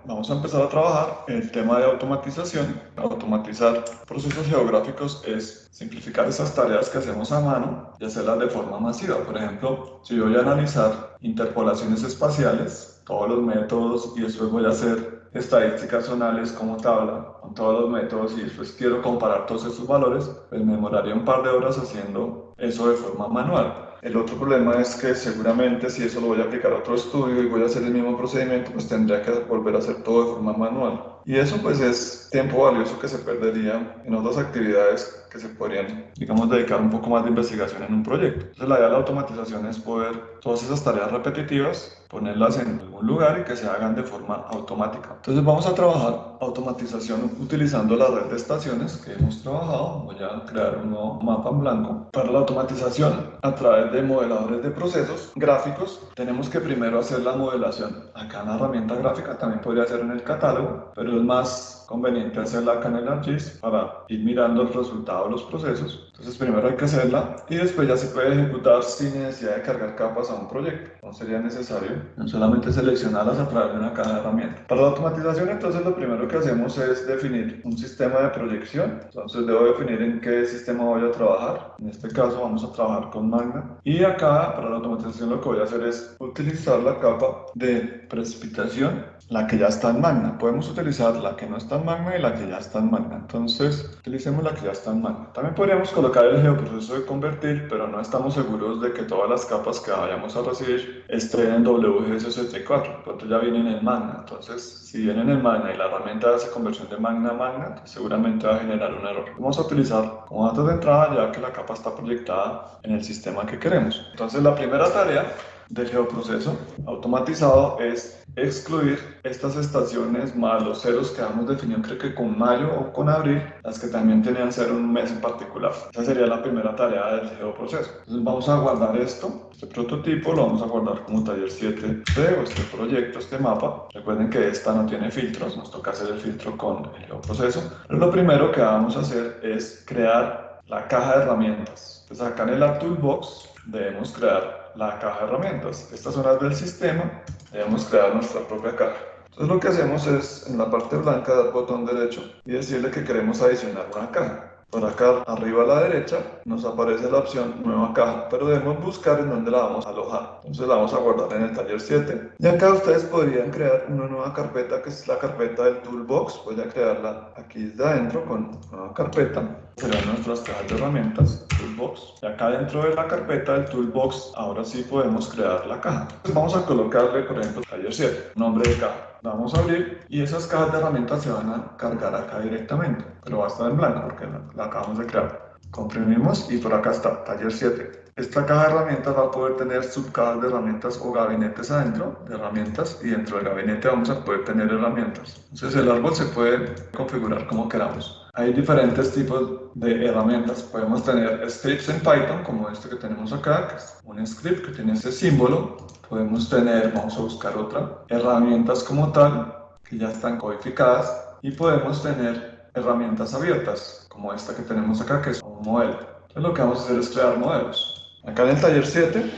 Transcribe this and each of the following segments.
vamos a empezar a trabajar el tema de automatización. Automatizar procesos geográficos es simplificar esas tareas que hacemos a mano y hacerlas de forma masiva. Por ejemplo, si yo voy a analizar interpolaciones espaciales, todos los métodos, y después voy a hacer estadísticas zonales como tabla con todos los métodos y después quiero comparar todos esos valores, pues me demoraría un par de horas haciendo eso de forma manual. El otro problema es que seguramente si eso lo voy a aplicar a otro estudio y voy a hacer el mismo procedimiento, pues tendría que volver a hacer todo de forma manual. Y eso pues es tiempo valioso que se perdería en otras actividades que se podrían, digamos, dedicar un poco más de investigación en un proyecto. Entonces la idea de la automatización es poder todas esas tareas repetitivas, ponerlas en algún lugar y que se hagan de forma automática. Entonces vamos a trabajar automatización utilizando la red de estaciones que hemos trabajado. Voy a crear un nuevo mapa en blanco. Para la automatización a través de modeladores de procesos gráficos, tenemos que primero hacer la modelación acá en la herramienta gráfica, también podría ser en el catálogo, pero es más conveniente hacerla acá en el ArcGIS para ir mirando el resultado de los procesos. Entonces primero hay que hacerla y después ya se puede ejecutar sin necesidad de cargar capas a un proyecto. No sería necesario solamente seleccionarlas a través de una caja de herramientas. Para la automatización, entonces lo primero que hacemos es definir un sistema de proyección. Entonces debo definir en qué sistema voy a trabajar. En este caso vamos a trabajar con Magna. Y acá para la automatización lo que voy a hacer es utilizar la capa de precipitación, la que ya está en Magna. Podemos utilizar la que no está en Magna y la que ya está en Magna. Entonces utilicemos la que ya está en Magna. También podríamos colocar el geoproceso de convertir, pero no estamos seguros de que todas las capas que vayamos a recibir estén en WGS64. Pronto ya vienen en Magna. Entonces, si vienen en Magna y la herramienta hace conversión de Magna a Magna, seguramente va a generar un error. Vamos a utilizar como datos de entrada ya que la capa está proyectada en el sistema que queremos. Entonces, la primera tarea del geoproceso automatizado es excluir estas estaciones más los ceros que hemos definido, creo que con mayo o con abril, las que también tenían cero en un mes en particular. Esa sería la primera tarea del geoproceso. Entonces vamos a guardar este prototipo, lo vamos a guardar como taller 7D o este proyecto, este mapa. Recuerden que esta no tiene filtros, nos toca hacer el filtro con el geoproceso. Pero lo primero que vamos a hacer es crear la caja de herramientas. Entonces acá en el Art Toolbox debemos crear la caja de herramientas. Estas son las del sistema, debemos crear nuestra propia caja. Entonces lo que hacemos es en la parte blanca dar botón derecho y decirle que queremos adicionar una caja. Por acá arriba a la derecha nos aparece la opción nueva caja, pero debemos buscar en dónde la vamos a alojar. Entonces la vamos a guardar en el taller 7. Y acá ustedes podrían crear una nueva carpeta que es la carpeta del Toolbox. Voy a crearla aquí desde adentro con nueva carpeta. Serán nuestras cajas de herramientas, Toolbox. Y acá dentro de la carpeta del Toolbox, ahora sí podemos crear la caja. Entonces vamos a colocarle, por ejemplo, taller 7, nombre de caja. La vamos a abrir y esas cajas de herramientas se van a cargar acá directamente, pero va a estar en blanco porque la acabamos de crear. Comprimimos y por acá está, taller 7. Esta caja de herramientas va a poder tener subcajas de herramientas o gabinetes adentro de herramientas y dentro del gabinete vamos a poder tener herramientas. Entonces el árbol se puede configurar como queramos. Hay diferentes tipos de herramientas. Podemos tener scripts en Python como este que tenemos acá, que es un script que tiene ese símbolo. Podemos tener, vamos a buscar otra, herramientas como tal, que ya están codificadas, y podemos tener herramientas abiertas, como esta que tenemos acá, que es un modelo. Entonces lo que vamos a hacer es crear modelos. Acá en el taller 7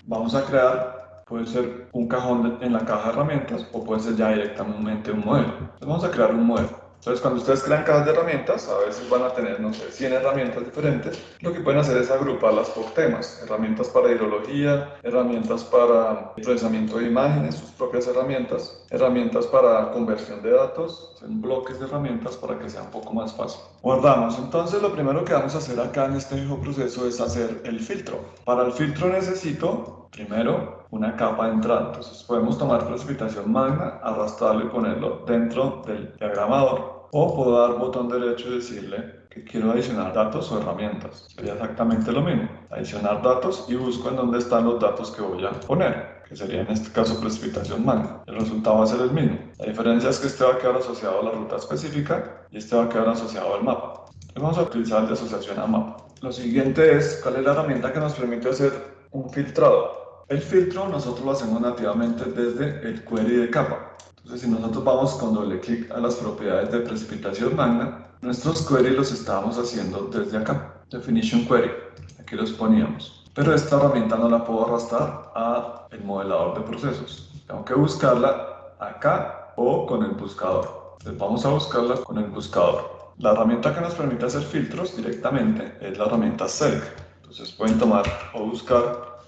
vamos a crear, puede ser un cajón en la caja de herramientas o puede ser ya directamente un modelo. Entonces vamos a crear un modelo. Entonces, cuando ustedes crean cajas de herramientas, a veces van a tener, no sé, 100 herramientas diferentes. Lo que pueden hacer es agruparlas por temas. Herramientas para hidrología, herramientas para procesamiento de imágenes, sus propias herramientas para conversión de datos, en bloques de herramientas para que sea un poco más fácil. Guardamos. Entonces, lo primero que vamos a hacer acá en este proceso es hacer el filtro. Para el filtro necesito, primero, una capa de entrada. Entonces, podemos tomar precipitación magna, arrastrarlo y ponerlo dentro del diagramador. O puedo dar botón derecho y decirle que quiero adicionar datos o herramientas. Sería exactamente lo mismo. Adicionar datos y busco en dónde están los datos que voy a poner, que sería en este caso precipitación magna. El resultado va a ser el mismo. La diferencia es que este va a quedar asociado a la ruta específica y este va a quedar asociado al mapa. Entonces vamos a utilizar el de asociación a mapa. Lo siguiente es, ¿cuál es la herramienta que nos permite hacer un filtrado? El filtro nosotros lo hacemos nativamente desde el query de capa. Entonces, si nosotros vamos con doble clic a las propiedades de precipitación magna, nuestros queries los estábamos haciendo desde acá, definition query, aquí los poníamos. Pero esta herramienta no la puedo arrastrar a el modelador de procesos. Tengo que buscarla acá o con el buscador. Entonces vamos a buscarla con el buscador. La herramienta que nos permite hacer filtros directamente es la herramienta Select. Entonces pueden tomar o buscar,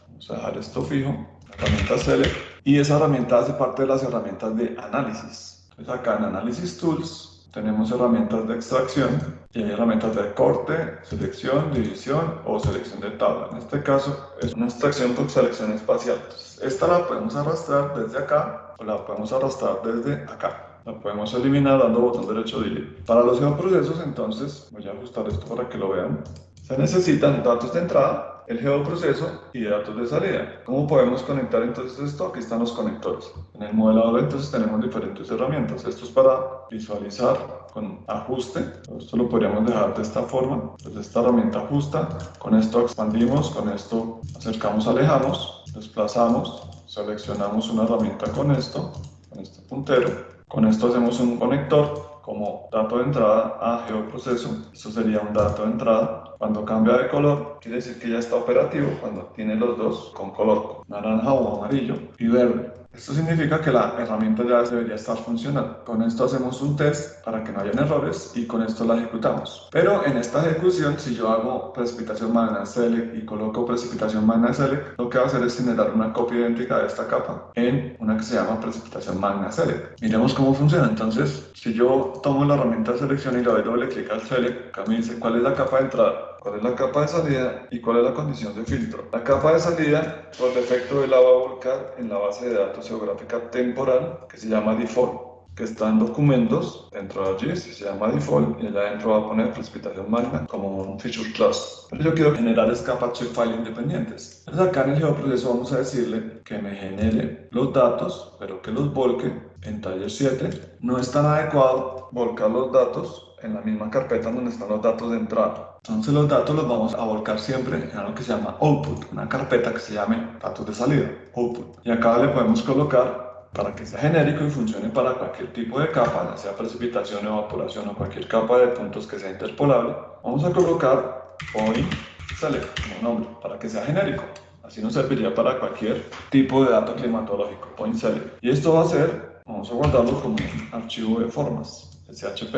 vamos a dejar esto fijo, la herramienta Select, y esa herramienta hace parte de las herramientas de análisis. Entonces acá en Analysis Tools tenemos herramientas de extracción y hay herramientas de corte, selección, división o selección de tabla. En este caso es una extracción con selección espacial. Entonces, esta la podemos arrastrar desde acá o la podemos arrastrar desde acá. La podemos eliminar dando botón derecho delete. Para los geoprocesos, entonces, voy a ajustar esto para que lo vean. Se necesitan datos de entrada, el geoproceso y datos de salida. ¿Cómo podemos conectar entonces esto? Aquí están los conectores. En el modelador entonces tenemos diferentes herramientas. Esto es para visualizar con ajuste. Esto lo podríamos dejar de esta forma. Desde esta herramienta ajusta. Con esto expandimos, con esto acercamos, alejamos, desplazamos, seleccionamos una herramienta con esto, con este puntero. Con esto hacemos un conector como dato de entrada a geoproceso. Esto sería un dato de entrada. Cuando cambia de color, quiere decir que ya está operativo cuando tiene los dos con color naranja o amarillo y verde. Esto significa que la herramienta ya debería estar funcionando. Con esto hacemos un test para que no hayan errores y con esto la ejecutamos. Pero en esta ejecución, si yo hago precipitación magna select y coloco precipitación magna select, lo que va a hacer es generar una copia idéntica de esta capa en una que se llama precipitación magna select. Miremos cómo funciona. Entonces, si yo tomo la herramienta de selección y le doy doble clic al select, acá me dice cuál es la capa de entrada, cuál es la capa de salida y cuál es la condición de filtro. La capa de salida, por defecto, la va a volcar en la base de datos geográfica temporal que se llama default, que está en documentos dentro de allí, se llama default, y allá adentro va a poner precipitación magna como un feature class. Pero yo quiero generar capas shapefile independientes. Entonces acá en el geoproceso vamos a decirle que me genere los datos, pero que los volque en taller 7. No es tan adecuado volcar los datos en la misma carpeta donde están los datos de entrada. Entonces los datos los vamos a volcar siempre en algo que se llama output, una carpeta que se llame datos de salida, output. Y acá le podemos colocar, para que sea genérico y funcione para cualquier tipo de capa, ya sea precipitación, evaporación o cualquier capa de puntos que sea interpolable, vamos a colocar point select como nombre, para que sea genérico. Así nos serviría para cualquier tipo de dato climatológico, point select. Y esto va a ser, vamos a guardarlo como un archivo de formas, SHP.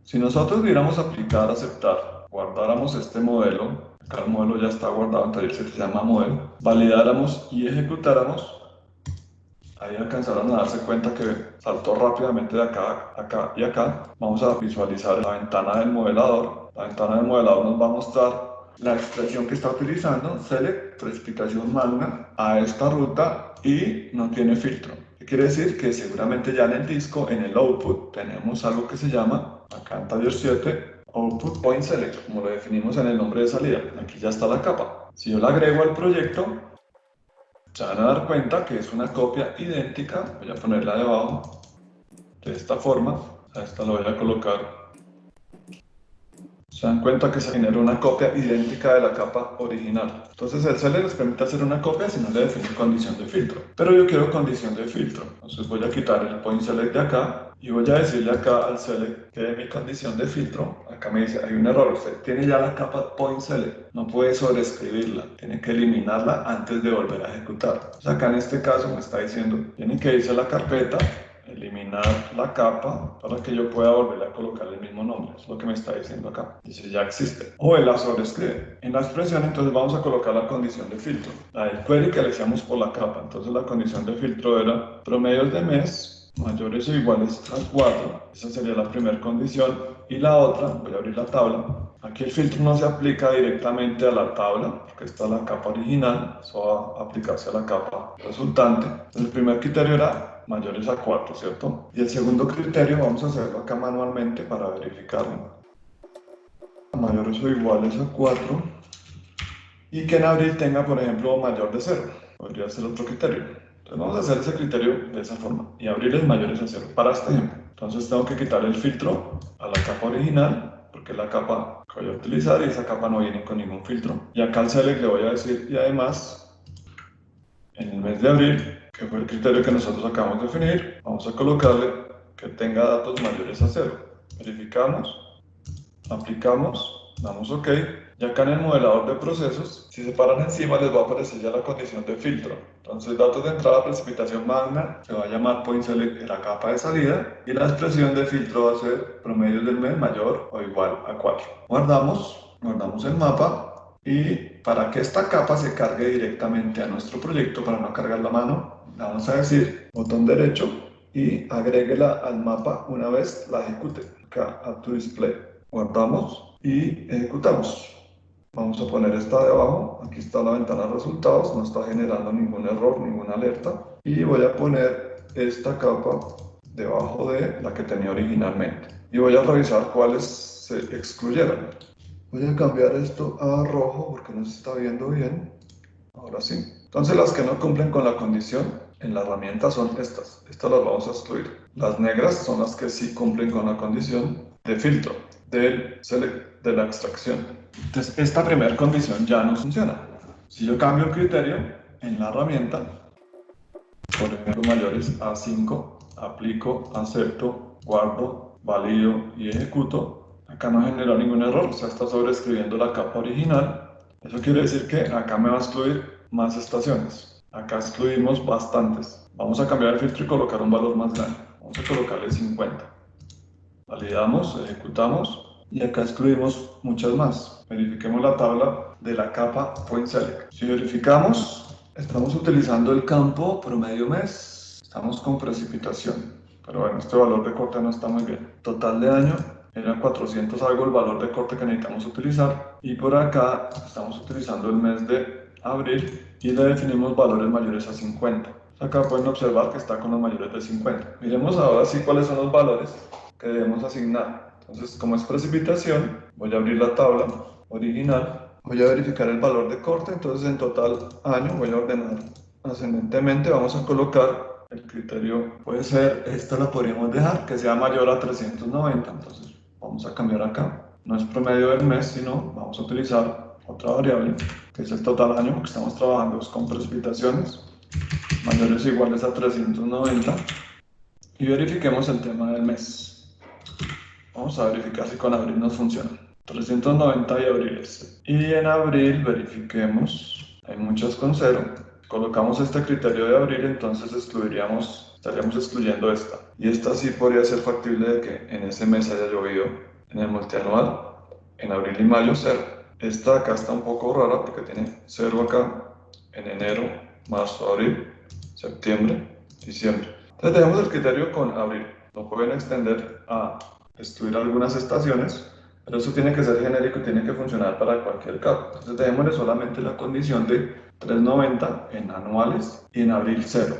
Si nosotros diéramos aplicar, aceptar, guardáramos este modelo, acá el modelo ya está guardado en taller 7, se llama modelo, validáramos y ejecutáramos, ahí alcanzaron a darse cuenta que saltó rápidamente de acá, acá y acá. Vamos a visualizar la ventana del modelador. La ventana del modelador nos va a mostrar la expresión que está utilizando, select, precipitación magna, a esta ruta y no tiene filtro. ¿Qué quiere decir? Que seguramente ya en el disco, en el output, tenemos algo que se llama, acá en taller 7, output point select, como lo definimos en el nombre de salida. Aquí ya está la capa. Si yo la agrego al proyecto, se van a dar cuenta que es una copia idéntica. Voy a ponerla debajo de esta forma. A esta la voy a colocar. Se dan cuenta que se genera una copia idéntica de la capa original. Entonces el select les permite hacer una copia si no le define condición de filtro. Pero yo quiero condición de filtro. Entonces voy a quitar el point select de acá y voy a decirle acá al select que mi condición de filtro, acá me dice hay un error, usted tiene ya la capa point select, no puede sobreescribirla, tiene que eliminarla antes de volver a ejecutar. Entonces acá en este caso me está diciendo, tiene que irse a la carpeta, eliminar la capa para que yo pueda volver a colocar el mismo nombre. Es lo que me está diciendo acá. Dice ya existe. O él la sobrescribe. En la expresión entonces vamos a colocar la condición de filtro. La del query que le hacíamos por la capa. Entonces la condición de filtro era promedios de mes mayores o iguales a 4. Esa sería la primera condición. Y la otra, voy a abrir la tabla. Aquí el filtro no se aplica directamente a la tabla, porque está la capa original, eso va a aplicarse a la capa resultante. El primer criterio era mayores a 4, ¿cierto? Y el segundo criterio vamos a hacerlo acá manualmente para verificarlo. Mayores o iguales a 4 y que en abril tenga, por ejemplo, mayor de 0. Podría ser otro criterio. Entonces vamos a hacer ese criterio de esa forma. Y abril es mayores a 0 para este ejemplo. Entonces tengo que quitar el filtro a la capa original, porque es la capa que voy a utilizar y esa capa no viene con ningún filtro. Y acá al select le voy a decir, y además, en el mes de abril, que fue el criterio que nosotros acabamos de definir, vamos a colocarle que tenga datos mayores a 0. Verificamos, aplicamos, damos OK Y acá en el modelador de procesos, si se paran encima les va a aparecer ya la condición de filtro. Entonces, datos de entrada, precipitación magna, se va a llamar point select en la capa de salida, y la expresión de filtro va a ser promedio del mes mayor o igual a 4. Guardamos el mapa, y para que esta capa se cargue directamente a nuestro proyecto, para no cargar la mano, le vamos a decir botón derecho y agréguela al mapa una vez la ejecute. Acá, Add to Display. Guardamos y ejecutamos. Vamos a poner esta de abajo, aquí está la ventana de resultados, no está generando ningún error, ninguna alerta. Y voy a poner esta capa debajo de la que tenía originalmente. Y voy a revisar cuáles se excluyeron. Voy a cambiar esto a rojo porque no se está viendo bien. Ahora sí. Entonces las que no cumplen con la condición en la herramienta son estas. Estas las vamos a excluir. Las negras son las que sí cumplen con la condición de filtro, de la extracción. Entonces, esta primera condición ya no funciona. Si yo cambio el criterio en la herramienta, por ejemplo, mayores a 5, aplico, acepto, guardo, valido y ejecuto, acá no generó ningún error, o sea, está sobreescribiendo la capa original. Eso quiere decir que acá me va a excluir más estaciones. Acá excluimos bastantes. Vamos a cambiar el filtro y colocar un valor más grande. Vamos a colocarle 50. Validamos, ejecutamos. Y acá excluimos muchas más. Verifiquemos la tabla de la capa Point Select. Si verificamos, estamos utilizando el campo promedio mes. Estamos con precipitación. Pero bueno, este valor de corte no está muy bien. Total de año era 400 algo el valor de corte que necesitamos utilizar. Y por acá estamos utilizando el mes de abril y le definimos valores mayores a 50. Acá pueden observar que está con los mayores de 50. Miremos ahora sí cuáles son los valores que debemos asignar. Entonces, como es precipitación, voy a abrir la tabla original, voy a verificar el valor de corte. Entonces, en total año voy a ordenar ascendentemente, vamos a colocar el criterio, puede ser, esta la podríamos dejar que sea mayor a 390. Entonces vamos a cambiar acá, no es promedio del mes, sino vamos a utilizar otra variable que es el total año, porque estamos trabajando con precipitaciones mayores o iguales a 390, y verifiquemos el tema del mes. Vamos a verificar si con abril nos funciona. 390 y abril es. Y en abril verifiquemos, hay muchas con 0. Colocamos este criterio de abril, entonces estaríamos excluyendo esta. Y esta sí podría ser factible de que en ese mes haya llovido. En el multianual, en abril y mayo, 0. Esta acá está un poco rara porque tiene 0 acá en enero, marzo, abril, septiembre, diciembre. Entonces tenemos el criterio con abril. Lo pueden extender a excluir algunas estaciones, pero eso tiene que ser genérico y tiene que funcionar para cualquier capa. Entonces dejémosle solamente la condición de 390 en anuales y en abril 0.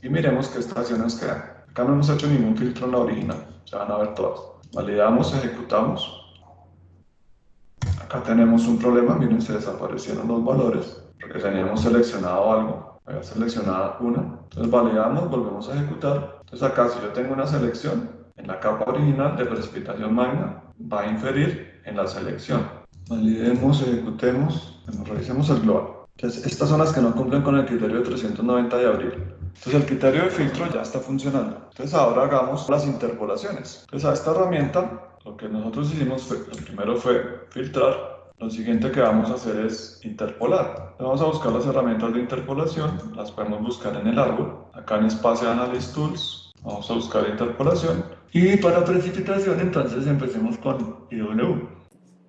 Y miremos qué estaciones quedan. Acá no hemos hecho ningún filtro en la original, se van a ver todas. Validamos, ejecutamos. Acá tenemos un problema, miren, se desaparecieron los valores porque teníamos seleccionado algo. Había seleccionado una. Entonces validamos, volvemos a ejecutar. Entonces acá si yo tengo una selección, en la capa original de precipitación magna va a inferir en la selección. Validemos, ejecutemos, revisemos el global. Entonces, estas son las que no cumplen con el criterio de 390 de abril. Entonces, el criterio de filtro ya está funcionando. Entonces, ahora hagamos las interpolaciones. Entonces, a esta herramienta, lo que nosotros hicimos fue, lo primero fue filtrar. Lo siguiente que vamos a hacer es interpolar. Vamos a buscar las herramientas de interpolación, las podemos buscar en el árbol. Acá en Espacio Analysis Tools, vamos a buscar interpolación. Y para precipitación, entonces empecemos con IW.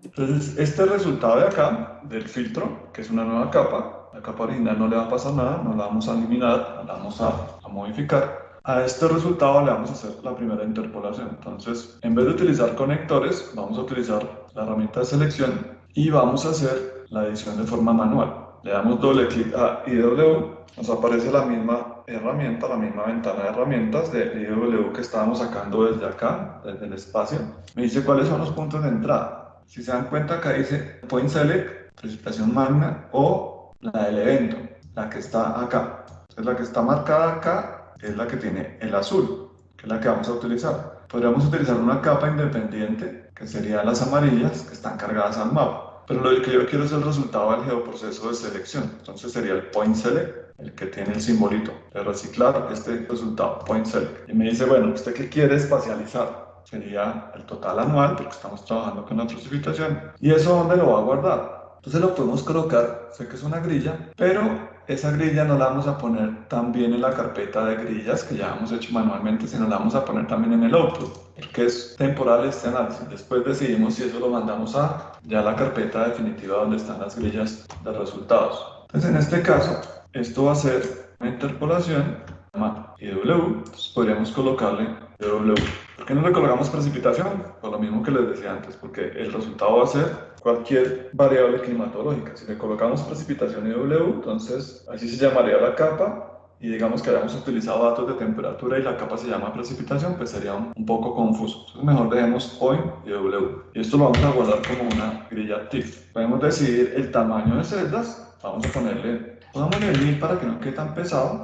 Entonces, este resultado de acá, del filtro, que es una nueva capa, la capa original no le va a pasar nada, no la vamos a eliminar, la vamos a modificar. A este resultado le vamos a hacer la primera interpolación. Entonces, en vez de utilizar conectores, vamos a utilizar la herramienta de selección y vamos a hacer la edición de forma manual. Le damos doble clic a IW, nos aparece la misma herramienta, la misma ventana de herramientas de IW que estábamos sacando desde acá, desde el espacio. Me dice cuáles son los puntos de entrada. Si se dan cuenta, acá dice Point Select, precipitación magna o la del evento, la que está acá. Entonces, la que está marcada acá es la que tiene el azul, que es la que vamos a utilizar. Podríamos utilizar una capa independiente, que serían las amarillas, que están cargadas al mapa. Pero lo que yo quiero es el resultado del geoproceso de selección. Entonces sería el Point Select, el que tiene el simbolito de reciclar este resultado, Point Select. Y me dice, bueno, ¿usted qué quiere espacializar? Sería el total anual, porque estamos trabajando con la precipitación. ¿Y eso dónde lo va a guardar? Entonces lo podemos colocar, sé que es una grilla, pero esa grilla no la vamos a poner también en la carpeta de grillas que ya hemos hecho manualmente, sino la vamos a poner también en el output, porque es temporal este análisis. Después decidimos si eso lo mandamos a ya la carpeta definitiva donde están las grillas de resultados. Entonces en este caso, esto va a ser una interpolación, se llama IW, entonces podríamos colocarle IW. ¿Por qué no le colocamos precipitación? Por lo mismo que les decía antes, porque el resultado va a ser cualquier variable climatológica. Si le colocamos precipitación IW, entonces así se llamaría la capa, y digamos que hayamos utilizado datos de temperatura y la capa se llama precipitación, pues sería un poco confuso. Entonces mejor dejemos point IW. Y esto lo vamos a guardar como una grilla TIFF. Podemos decidir el tamaño de celdas. Vamos a ponerle 1000 para que no quede tan pesado.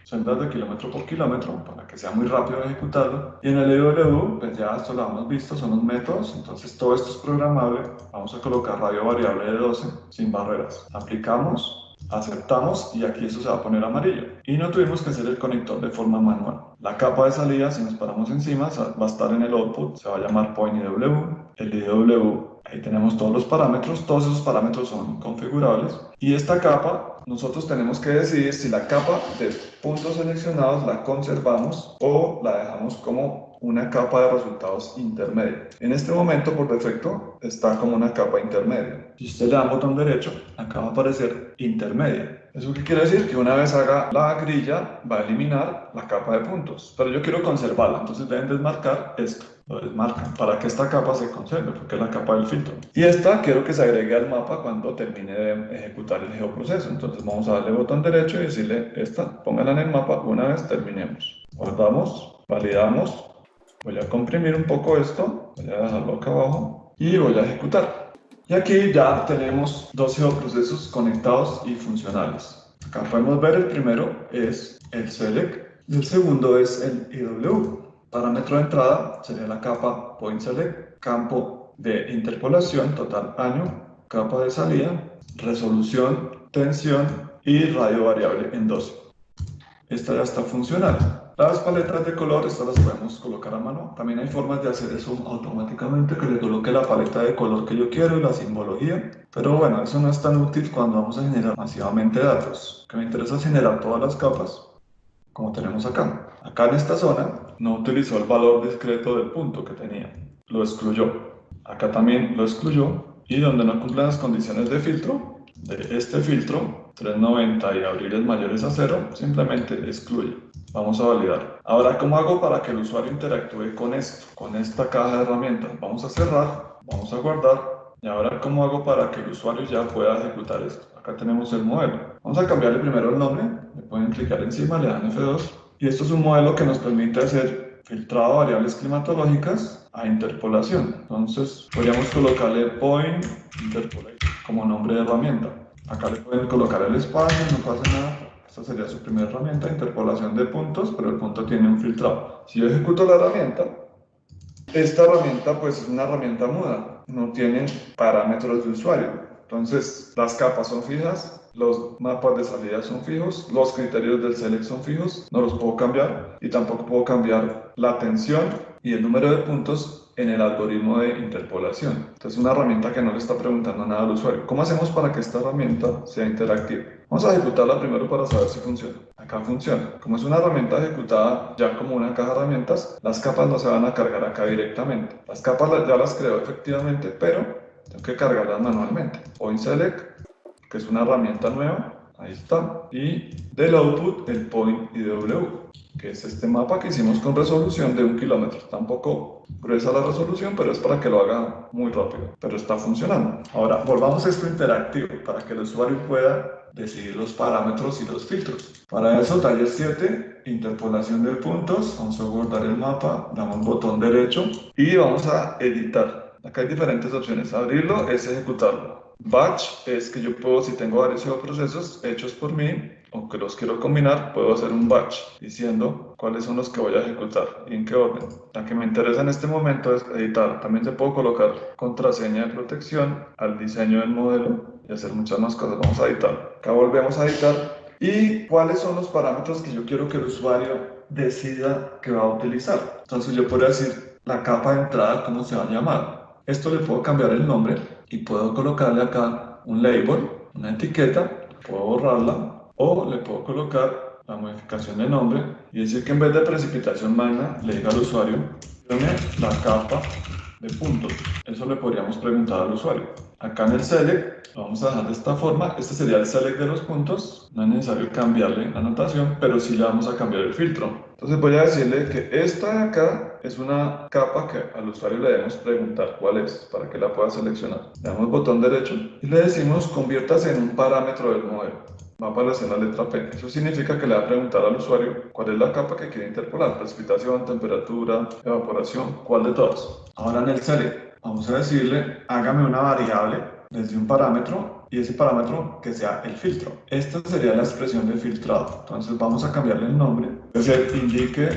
Celdas de kilómetro por kilómetro para que sea muy rápido ejecutarlo. Y en el IW, pues ya esto lo hemos visto, son los métodos, entonces todo esto es programable. Vamos a colocar radio variable de 12 sin barreras. Aplicamos, aceptamos y aquí eso se va a poner amarillo. Y no tuvimos que hacer el conector de forma manual. La capa de salida, si nos paramos encima, va a estar en el output, se va a llamar point IW. El IW, ahí tenemos todos los todos esos parámetros son configurables. Y esta capa, nosotros tenemos que decidir si la capa de puntos seleccionados la conservamos o la dejamos como una capa de resultados intermedia. En este momento, por defecto, está como una capa intermedia. Si usted le da botón derecho, acá va a aparecer intermedia. ¿Eso qué quiere decir? Que una vez haga la grilla, va a eliminar la capa de puntos. Pero yo quiero conservarla, entonces deben desmarcar esto. Lo desmarcan para que esta capa se conserve, porque es la capa del filtro. Y esta quiero que se agregue al mapa cuando termine de ejecutar el geoproceso. Entonces vamos a darle botón derecho y decirle esta, póngala en el mapa una vez terminemos. Guardamos, validamos. Voy a comprimir un poco esto, voy a dejarlo acá abajo y voy a ejecutar. Y aquí ya tenemos dos geoprocesos conectados y funcionales. Acá podemos ver el primero es el select y el segundo es el IW. Parámetro de entrada sería la capa point select, campo de interpolación, total año, capa de salida, resolución, tensión y radio variable en 12. Esta ya está funcional. Las paletas de color, estas las podemos colocar a mano. También hay formas de hacer eso automáticamente, que le coloque la paleta de color que yo quiero y la simbología. Pero bueno, eso no es tan útil cuando vamos a generar masivamente datos. Lo que me interesa es generar todas las capas, como tenemos acá. Acá en esta zona no utilizó el valor discreto del punto que tenía. Lo excluyó. Acá también lo excluyó. Y donde no cumplen las condiciones de filtro, de este filtro, 390 y abriles mayores a 0, simplemente excluye. Vamos a validar. Ahora, ¿cómo hago para que el usuario interactúe con esto, con esta caja de herramientas? Vamos a cerrar, vamos a guardar. Y ahora, ¿cómo hago para que el usuario ya pueda ejecutar esto? Acá tenemos el modelo. Vamos a cambiarle primero el nombre. Le pueden clicar encima, le dan F2. Y esto es un modelo que nos permite hacer filtrado a variables climatológicas a interpolación. Entonces, podríamos colocarle point interpolation como nombre de herramienta. Acá le pueden colocar el espacio, no pasa nada. Esta sería su primera herramienta, interpolación de puntos, pero el punto tiene un filtrado. Si yo ejecuto la herramienta, esta herramienta pues es una herramienta muda, no tiene parámetros de usuario. Entonces las capas son fijas, los mapas de salida son fijos, los criterios del select son fijos, no los puedo cambiar y tampoco puedo cambiar la tensión y el número de puntos en el algoritmo de interpolación. Entonces es una herramienta que no le está preguntando nada al usuario. ¿Cómo hacemos para que esta herramienta sea interactiva? Vamos a ejecutarla primero para saber si funciona. Acá funciona. Como es una herramienta ejecutada ya como una caja de herramientas, las capas no se van a cargar acá directamente. Las capas ya las creo efectivamente, pero tengo que cargarlas manualmente. Point select, que es una herramienta nueva, ahí está. Y del output, el point IW, que es este mapa que hicimos con resolución de 1 kilómetro. Está un poco gruesa la resolución, pero es para que lo haga muy rápido. Pero está funcionando. Ahora, volvamos a esto interactivo, para que el usuario pueda decidir los parámetros y los filtros. Para eso, taller 7, interpolación de puntos. Vamos a guardar el mapa, damos botón derecho y vamos a editar. Acá hay diferentes opciones. Abrirlo es ejecutarlo. Batch es que yo puedo, si tengo varios procesos hechos por mí o que los quiero combinar, puedo hacer un batch diciendo cuáles son los que voy a ejecutar y en qué orden. La que me interesa en este momento es editar. También se puede colocar contraseña de protección al diseño del modelo y hacer muchas más cosas. Vamos a editar. Acá volvemos a editar. ¿Y cuáles son los parámetros que yo quiero que el usuario decida que va a utilizar? Entonces yo podría decir la capa de entrada, cómo se va a llamar. Esto le puedo cambiar el nombre y puedo colocarle acá un label, una etiqueta, puedo borrarla o le puedo colocar la modificación de nombre y decir que en vez de precipitación magna le diga al usuario la capa de puntos. Eso le podríamos preguntar al usuario. Acá en el select lo vamos a dejar de esta forma. Este sería el select de los puntos. No es necesario cambiarle la anotación, pero sí le vamos a cambiar el filtro. Entonces voy a decirle que esta de acá es una capa que al usuario le debemos preguntar cuál es para que la pueda seleccionar. Le damos botón derecho y le decimos conviértase en un parámetro del modelo. Va a aparecer la letra P. Eso significa que le va a preguntar al usuario cuál es la capa que quiere interpolar. Precipitación, temperatura, evaporación, ¿cuál de todas? Ahora en el select vamos a decirle hágame una variable desde un parámetro y ese parámetro que sea el filtro. Esta sería la expresión de filtrado. Entonces vamos a cambiarle el nombre. Es decir, indique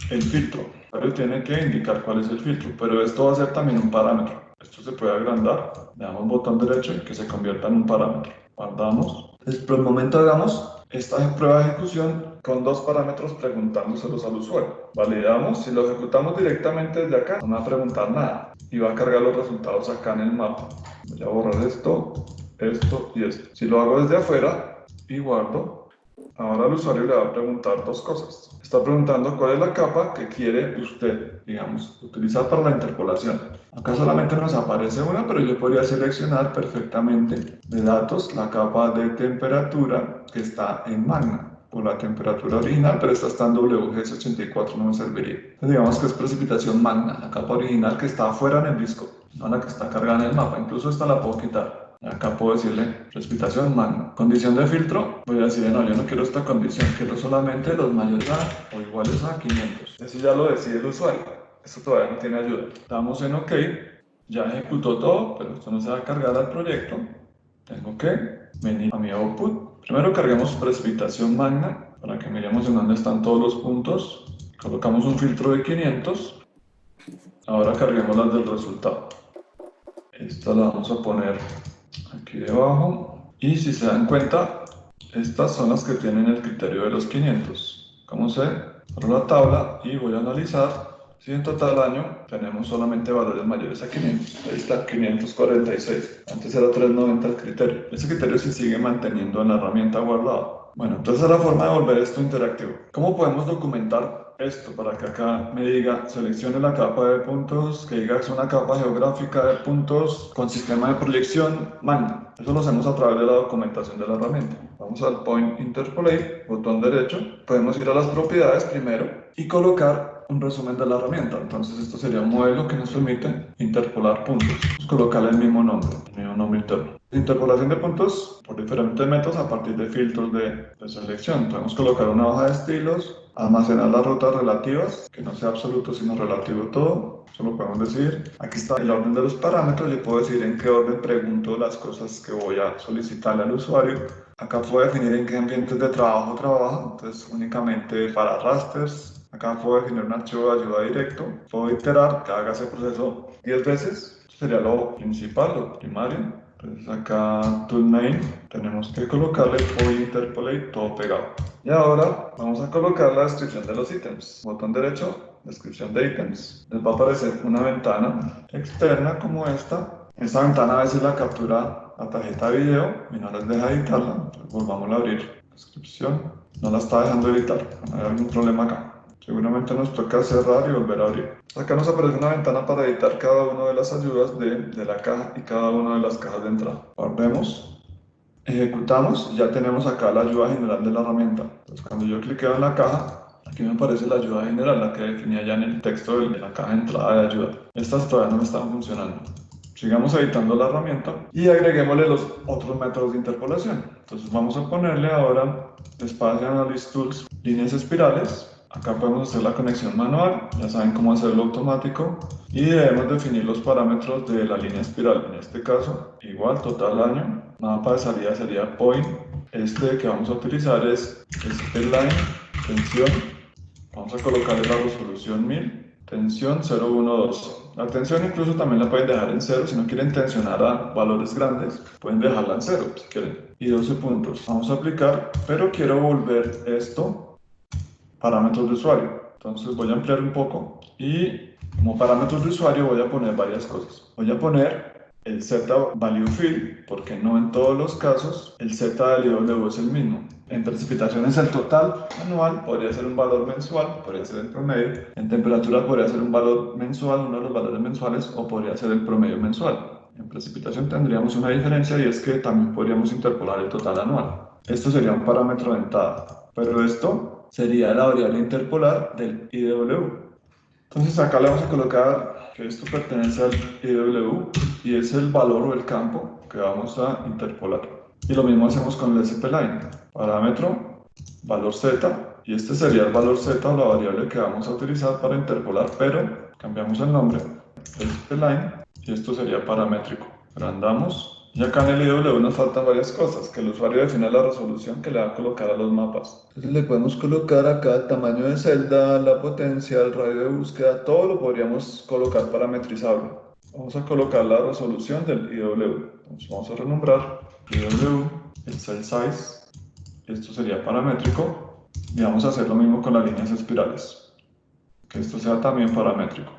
el filtro. Pero tiene que indicar cuál es el filtro, pero esto va a ser también un parámetro. Esto se puede agrandar, le damos botón derecho y que se convierta en un parámetro. Guardamos. Entonces, por el momento hagamos esta prueba de ejecución con dos parámetros preguntándoselos al usuario. Validamos, si lo ejecutamos directamente desde acá, no me va a preguntar nada y va a cargar los resultados acá en el mapa. Voy a borrar esto, esto y esto. Si lo hago desde afuera y guardo, ahora al usuario le va a preguntar dos cosas. Está preguntando cuál es la capa que quiere usted, digamos, utilizar para la interpolación. Acá solamente nos aparece una, pero yo podría seleccionar perfectamente de datos la capa de temperatura que está en Magna, o la temperatura original, pero esta está en WGS84, no me serviría. Entonces digamos que es precipitación Magna, la capa original que está afuera en el disco, no la que está cargada en el mapa. Incluso esta la puedo quitar. Acá puedo decirle precipitación magna. Condición de filtro, voy a decirle no, yo no quiero esta condición, quiero solamente los mayores a o iguales a 500. Eso ya lo decide el usuario. Esto todavía no tiene ayuda. Damos en OK, ya ejecutó todo, pero esto no se va a cargar al proyecto. Tengo que venir a mi output. Primero carguemos precipitación magna para que miremos en dónde están todos los puntos. Colocamos un filtro de 500. Ahora carguemos las del resultado. Esta la vamos a poner aquí debajo y si se dan cuenta estas son las que tienen el criterio de los 500. Como sé, abro la tabla y voy a analizar si en total año tenemos solamente valores mayores a 500. Ahí está 546, antes era 390 el criterio. Ese criterio se sigue manteniendo en la herramienta guardado. Bueno, entonces es la forma de volver esto interactivo. ¿Cómo podemos documentar esto para que acá me diga seleccione la capa de puntos, que diga es una capa geográfica de puntos con sistema de proyección Magna? Eso lo hacemos a través de la documentación de la herramienta. Vamos al Point Interpolate, botón derecho. Podemos ir a las propiedades primero y colocar un resumen de la herramienta. Entonces esto sería un modelo que nos permite interpolar puntos. Vamos a colocarle el mismo nombre interno. Interpolación de puntos por diferentes métodos a partir de filtros de selección. Podemos colocar una hoja de estilos, almacenar las rutas relativas, que no sea absoluto sino relativo todo. Eso lo podemos decir. Aquí está el orden de los parámetros. Yo puedo decir en qué orden pregunto las cosas que voy a solicitarle al usuario. Acá puedo definir en qué ambientes de trabajo trabaja. Entonces únicamente para rasters. Acá puedo definir un archivo de ayuda directo. Puedo iterar que haga ese proceso 10 veces. Esto sería lo principal, lo primario. Entonces acá toolname tenemos que colocarle point interpolate todo pegado. Y ahora vamos a colocar la descripción de los ítems. Botón derecho, descripción de ítems. Les va a aparecer una ventana externa como esta. Esta ventana a veces la captura la tarjeta de video y no les deja editarla. Entonces volvamos a abrir descripción. No la está dejando editar. No hay algún problema acá. Seguramente nos toca cerrar y volver a abrir. Acá nos aparece una ventana para editar cada una de las ayudas de la caja y cada una de las cajas de entrada. Guardemos, ejecutamos y ya tenemos acá la ayuda general de la herramienta. Entonces cuando yo cliqueo en la caja, aquí me aparece la ayuda general, la que definía ya en el texto de la caja de entrada de ayuda. Estas todavía no me están funcionando. Sigamos editando la herramienta y agreguémosle los otros métodos de interpolación. Entonces vamos a ponerle ahora Espacio Analysis Tools, líneas espirales. Acá podemos hacer la conexión manual, ya saben cómo hacerlo automático y debemos definir los parámetros de la línea espiral. En este caso, igual, total año, mapa de salida sería point. Este que vamos a utilizar es line, tensión, vamos a colocarle la resolución 1000, tensión 012. La tensión incluso también la pueden dejar en 0, si no quieren tensionar a valores grandes, pueden dejarla en 0 si quieren. Y 12 puntos. Vamos a aplicar, pero quiero volver esto parámetros de usuario. Entonces voy a ampliar un poco y como parámetros de usuario voy a poner varias cosas. Voy a poner el Z value field, porque no en todos los casos el Z del IW es el mismo. En precipitación es el total anual, podría ser un valor mensual, podría ser el promedio. En temperatura podría ser un valor mensual, uno de los valores mensuales, o podría ser el promedio mensual. En precipitación tendríamos una diferencia y es que también podríamos interpolar el total anual. Esto sería un parámetro de entrada, pero esto sería la variable interpolar del IW. Entonces acá le vamos a colocar que esto pertenece al IW y es el valor o el campo que vamos a interpolar. Y lo mismo hacemos con el SP-Line. Parámetro, valor Z, y este sería el valor Z o la variable que vamos a utilizar para interpolar, pero cambiamos el nombre, SP-Line, y esto sería paramétrico. Agrandamos. Y acá en el IW nos faltan varias cosas, que el usuario define la resolución que le va a colocar a los mapas. Entonces le podemos colocar acá el tamaño de celda, la potencia, el radio de búsqueda, todo lo podríamos colocar parametrizable. Vamos a colocar la resolución del IW. Entonces vamos a renombrar IW, el cell size, esto sería paramétrico, y vamos a hacer lo mismo con las líneas espirales, que esto sea también paramétrico.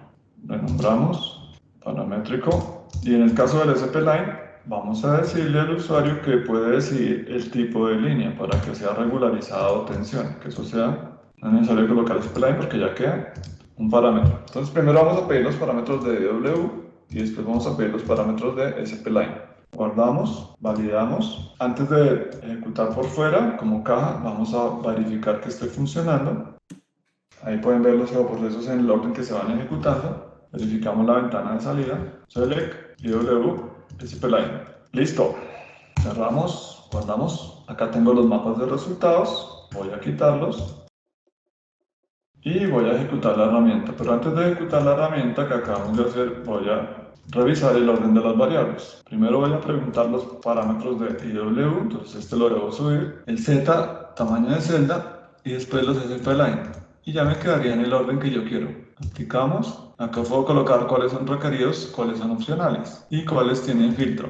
Renombramos, paramétrico, y en el caso del SP-Line, vamos a decirle al usuario que puede decidir el tipo de línea para que sea regularizada o tensión, que eso sea, no es necesario colocar SP-Line porque ya queda un parámetro. Entonces primero vamos a pedir los parámetros de IW y después vamos a pedir los parámetros de SP-Line. Guardamos, validamos. Antes de ejecutar por fuera, como caja, vamos a verificar que esté funcionando. Ahí pueden ver los procesos en el orden que se van ejecutando. Verificamos la ventana de salida. Select, IW, SP-Line. Listo. Cerramos, guardamos. Acá tengo los mapas de resultados. Voy a quitarlos. Y voy a ejecutar la herramienta. Pero antes de ejecutar la herramienta que acabamos de hacer, voy a revisar el orden de las variables. Primero voy a preguntar los parámetros de IW. Entonces este lo debo subir. El Z, tamaño de celda. Y después los SP-Line. Y ya me quedaría en el orden que yo quiero. Aplicamos. Acá puedo colocar cuáles son requeridos, cuáles son opcionales y cuáles tienen filtro.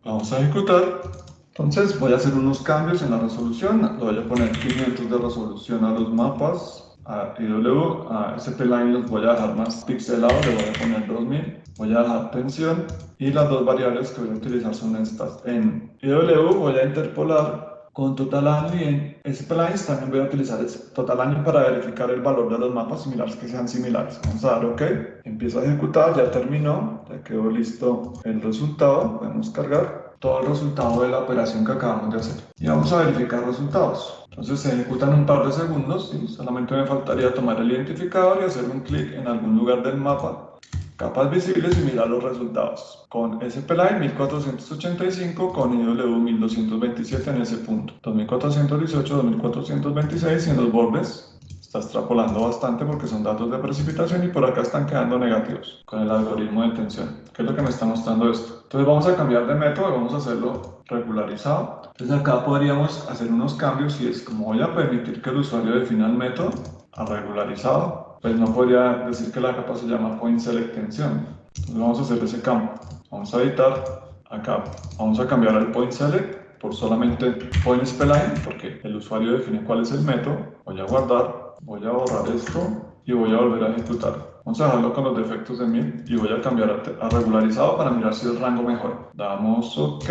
Vamos a ejecutar. Entonces voy a hacer unos cambios en la resolución. Le voy a poner 500 de resolución a los mapas. A IW, a SP-Line los voy a dejar más pixelados, le voy a poner 2000. Voy a dejar tensión y las dos variables que voy a utilizar son estas. En IW voy a interpolar con total año y en SP-Line también voy a utilizar el total año para verificar el valor de los mapas similares que sean similares. Vamos a dar OK, empiezo a ejecutar, ya terminó, ya quedó listo el resultado, podemos cargar todo el resultado de la operación que acabamos de hacer. Y vamos a verificar resultados. Entonces se ejecutan un par de segundos, ¿sí? Solamente me faltaría tomar el identificador y hacer un clic en algún lugar del mapa, capas visibles, y mirar los resultados. Con SP-Line 1485, con IW 1227 en ese punto. 2418, 2426 y en los bordes está extrapolando bastante porque son datos de precipitación y por acá están quedando negativos con el algoritmo de tensión. ¿Qué es lo que me está mostrando esto? Entonces vamos a cambiar de método y vamos a hacerlo regularizado. Entonces acá podríamos hacer unos cambios y es como voy a permitir que el usuario defina el método a regularizado, pues no podría decir que la capa se llama Point Select Tensión. Entonces vamos a hacer ese cambio. Vamos a editar acá. Vamos a cambiar el Point Select por solamente Point SP-Line porque el usuario define cuál es el método. Voy a guardar. Voy a borrar esto y voy a volver a ejecutar. Vamos a dejarlo con los defectos de 1000 y voy a cambiar a regularizado para mirar si el rango mejora. Damos OK.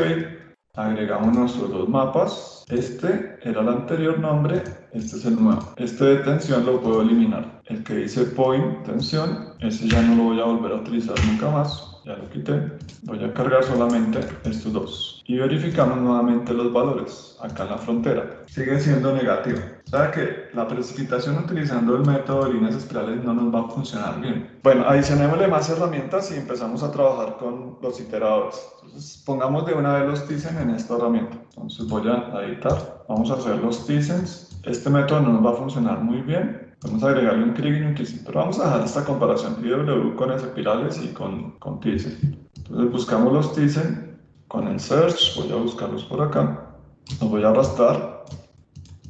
Agregamos nuestros dos mapas. Este era el anterior nombre, este es el nuevo. Este de tensión lo puedo eliminar. El que dice point tensión, ese ya no lo voy a volver a utilizar nunca más. Ya lo quité. Voy a cargar solamente estos dos. Y verificamos nuevamente los valores. Acá en la frontera. Sigue siendo negativo. O sea que la precipitación utilizando el método de líneas espirales no nos va a funcionar bien. Bueno, adicionémosle más herramientas y empezamos a trabajar con los iteradores. Entonces pongamos de una vez los Tizen en esta herramienta. Entonces voy a editar. Vamos a hacer los Tizens. Este método no nos va a funcionar muy bien. Vamos a agregarle un Kriging y un Tizen. Pero vamos a dejar esta comparación IW con espirales y con Tizen. Entonces buscamos los Tizen con el Search. Voy a buscarlos por acá. Los voy a arrastrar.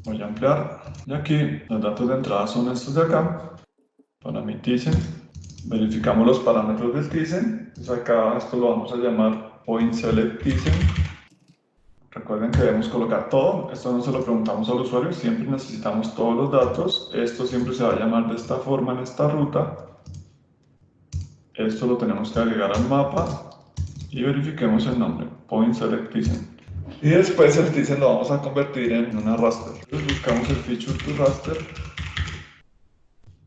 Voy a ampliar. Y aquí los datos de entrada son estos de acá. Para mi Tizen. Verificamos los parámetros del Tizen. Entonces acá esto lo vamos a llamar Point Select Tizen. Recuerden que debemos colocar todo. Esto no se lo preguntamos al usuario. Siempre necesitamos todos los datos. Esto siempre se va a llamar de esta forma en esta ruta. Esto lo tenemos que agregar al mapa. y verifiquemos el nombre, Point Select Tizen. Y después el Tizen lo vamos a convertir en una raster. Entonces buscamos el Feature to Raster,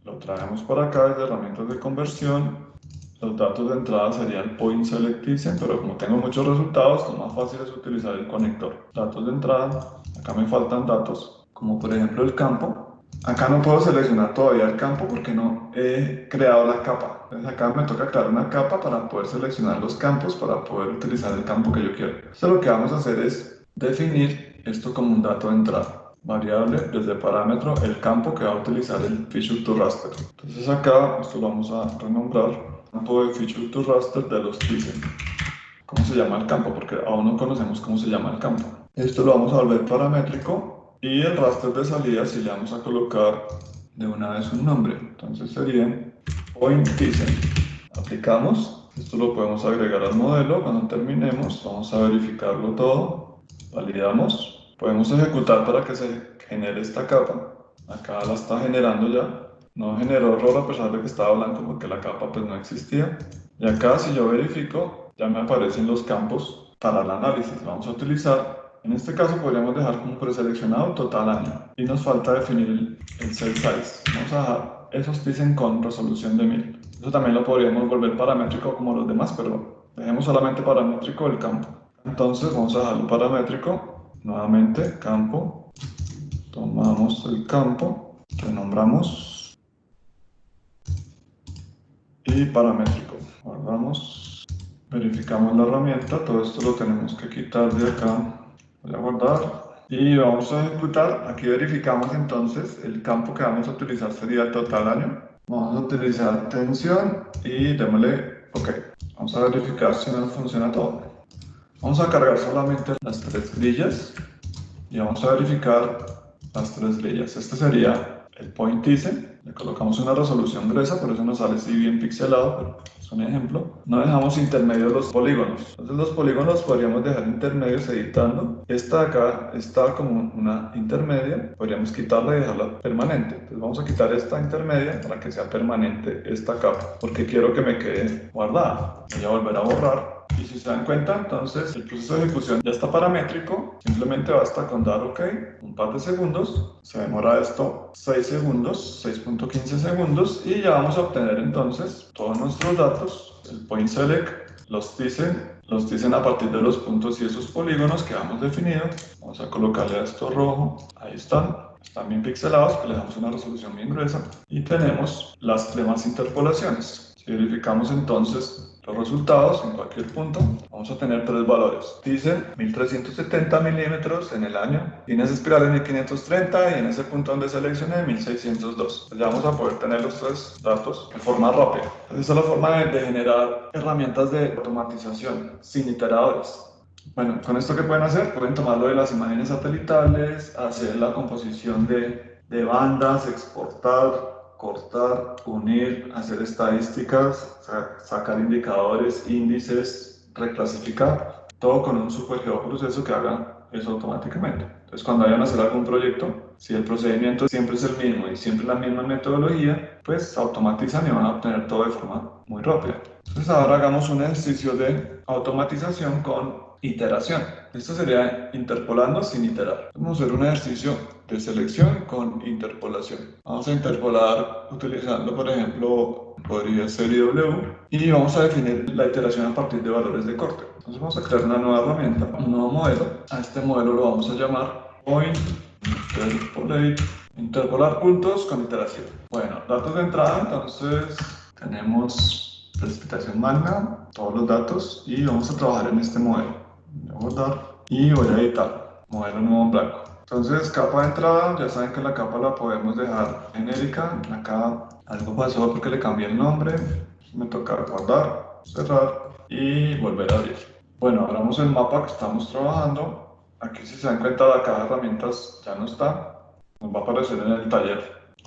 lo traemos para acá desde herramientas de conversión. Los datos de entrada serían Point Select Tizen, pero como tengo muchos resultados, lo más fácil es utilizar el conector. Datos de entrada, acá me faltan datos, como por ejemplo el campo. Acá no puedo seleccionar todavía el campo porque no he creado la capa. Entonces acá me toca crear una capa para poder seleccionar los campos, para poder utilizar el campo que yo quiero. Entonces lo que vamos a hacer es definir esto como un dato de entrada. Variable desde parámetro el campo que va a utilizar el Feature to Raster. Entonces acá esto lo vamos a renombrar campo de Feature to Raster de los Tizen. ¿Cómo se llama el campo? Porque aún no conocemos cómo se llama el campo. Esto lo vamos a volver paramétrico. Y el raster de salida si le vamos a colocar de una vez un nombre. Entonces sería Point Tizen. Aplicamos. Esto lo podemos agregar al modelo. Cuando terminemos vamos a verificarlo todo. Validamos. Podemos ejecutar para que se genere esta capa. Acá la está generando ya. No generó error a pesar de que estaba blanco porque la capa pues no existía. Y acá si yo verifico ya me aparecen los campos para el análisis. Vamos a utilizar. En este caso podríamos dejar como preseleccionado total año y nos falta definir el cell size. Vamos a dejar esos Tizen con resolución de 1000. Eso también lo podríamos volver paramétrico como los demás, pero dejemos solamente paramétrico el campo. Entonces vamos a dejarlo paramétrico. Nuevamente campo. Tomamos el campo, renombramos y paramétrico. Guardamos, verificamos la herramienta. Todo esto lo tenemos que quitar de acá. Voy a guardar y vamos a ejecutar. Aquí verificamos entonces el campo que vamos a utilizar sería el total año. Vamos a utilizar tensión y démosle OK. Vamos a verificar si nos funciona todo. Vamos a cargar solamente las 3 grillas y vamos a verificar las 3 grillas. Este sería el Point Tizen. Le colocamos una resolución gruesa, por eso nos sale así bien pixelado, pero es un ejemplo. No dejamos intermedios los polígonos. Entonces los polígonos podríamos dejar intermedios editando. Esta de acá está como una intermedia. Podríamos quitarla y dejarla permanente. Entonces vamos a quitar esta intermedia para que sea permanente esta capa, porque quiero que me quede guardada. Voy a volver a borrar. Y si se dan cuenta, entonces el proceso de ejecución ya está paramétrico. Simplemente basta con dar OK un par de segundos. Se demora esto 6 segundos, 6.15 segundos. Y ya vamos a obtener entonces todos nuestros datos. El Point Select, los Tizen a partir de los puntos y esos polígonos que hemos definido. Vamos a colocarle a esto rojo. Ahí están. Están bien pixelados, que le damos una resolución bien gruesa. Y tenemos las demás interpolaciones. Si verificamos entonces los resultados en cualquier punto, vamos a tener 3 valores. Tizen 1370 milímetros en el año, líneas espirales 1530 y en ese punto donde seleccioné 1602. Ya vamos a poder tener los 3 datos de forma rápida. Esa es la forma de generar herramientas de automatización sin iteradores. Bueno, con esto que pueden hacer, pueden tomarlo de las imágenes satelitales, hacer la composición de bandas, exportar, cortar, unir, hacer estadísticas, sacar indicadores, índices, reclasificar, todo con un supergeoproceso que haga eso automáticamente. Entonces, cuando vayan a hacer algún proyecto, si el procedimiento siempre es el mismo y siempre la misma metodología, pues automatizan y van a obtener todo de forma muy rápida. Entonces, ahora hagamos un ejercicio de automatización con iteración. Esto sería interpolando sin iterar. Vamos a hacer un ejercicio de selección con interpolación. Vamos a interpolar utilizando, por ejemplo, podría ser IW y vamos a definir la iteración a partir de valores de corte. Entonces vamos a crear una nueva herramienta, un nuevo modelo. A este modelo lo vamos a llamar Point Interpolate. Interpolar puntos con iteración. Bueno, datos de entrada, entonces tenemos precipitación magna, todos los datos y vamos a trabajar en este modelo. Voy a guardar y voy a editar, modelo nuevo en blanco. Entonces, capa de entrada, ya saben que la capa la podemos dejar genérica. Acá algo pasó porque le cambié el nombre. Me toca guardar, cerrar y volver a abrir. Bueno, abramos el mapa que estamos trabajando. Aquí, si se dan cuenta, la caja de herramientas ya no está. Nos va a aparecer en el taller,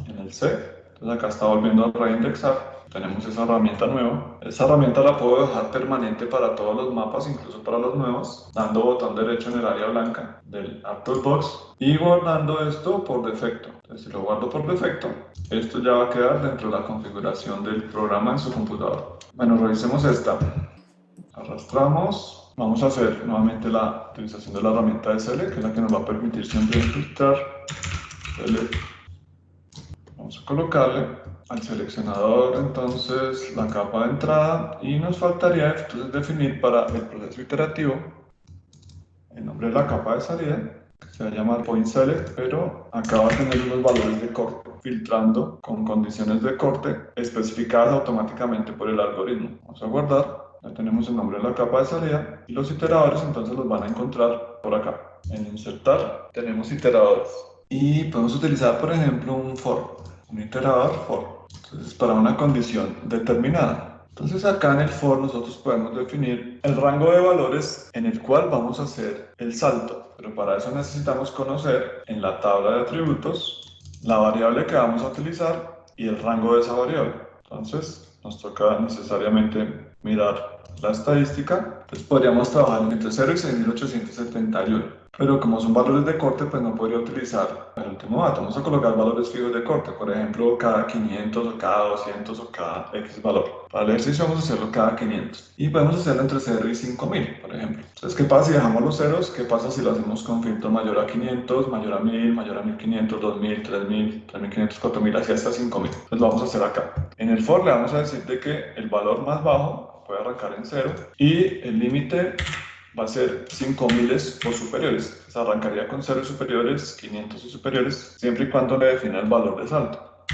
en el C. Entonces, acá está volviendo a reindexar. Tenemos esa herramienta nueva. Esa herramienta la puedo dejar permanente para todos los mapas, incluso para los nuevos, dando botón derecho en el área blanca del ArtToolbox y guardando esto por defecto. Entonces, si lo guardo por defecto, esto ya va a quedar dentro de la configuración del programa en su computador. Bueno, revisemos esta. Arrastramos. Vamos a hacer nuevamente la utilización de la herramienta de Select, que es la que nos va a permitir siempre filtrar. Select. Vamos a colocarle al seleccionador entonces la capa de entrada y nos faltaría entonces definir para el proceso iterativo el nombre de la capa de salida, que se va a llamar Point Select, pero acá va a tener unos valores de corte, filtrando con condiciones de corte especificadas automáticamente por el algoritmo. Vamos a guardar, ya tenemos el nombre de la capa de salida y los iteradores entonces los van a encontrar por acá. En insertar tenemos iteradores y podemos utilizar por ejemplo un for, un iterador for, entonces para una condición determinada. Entonces acá en el for nosotros podemos definir el rango de valores en el cual vamos a hacer el salto, pero para eso necesitamos conocer en la tabla de atributos la variable que vamos a utilizar y el rango de esa variable. Entonces nos toca necesariamente mirar la estadística, entonces podríamos trabajar entre 0 y 6871. Pero como son valores de corte, pues no podría utilizar el último dato. Vamos a colocar valores fijos de corte, por ejemplo, cada 500 o cada 200 o cada X valor. Para el ejercicio vamos a hacerlo cada 500. Y podemos hacerlo entre 0 y 5000, por ejemplo. Entonces, ¿qué pasa si dejamos los ceros? ¿Qué pasa si lo hacemos con filtro mayor a 500, mayor a 1000, mayor a 1500, 2000, 3000, 3500, 4000, así hasta 5000? Entonces lo vamos a hacer acá. En el for le vamos a decir de que el valor más bajo puede arrancar en 0 y el límite va a ser 5000 o superiores. Se arrancaría con 0 y superiores, 500 y superiores, siempre y cuando le defina el valor de salto.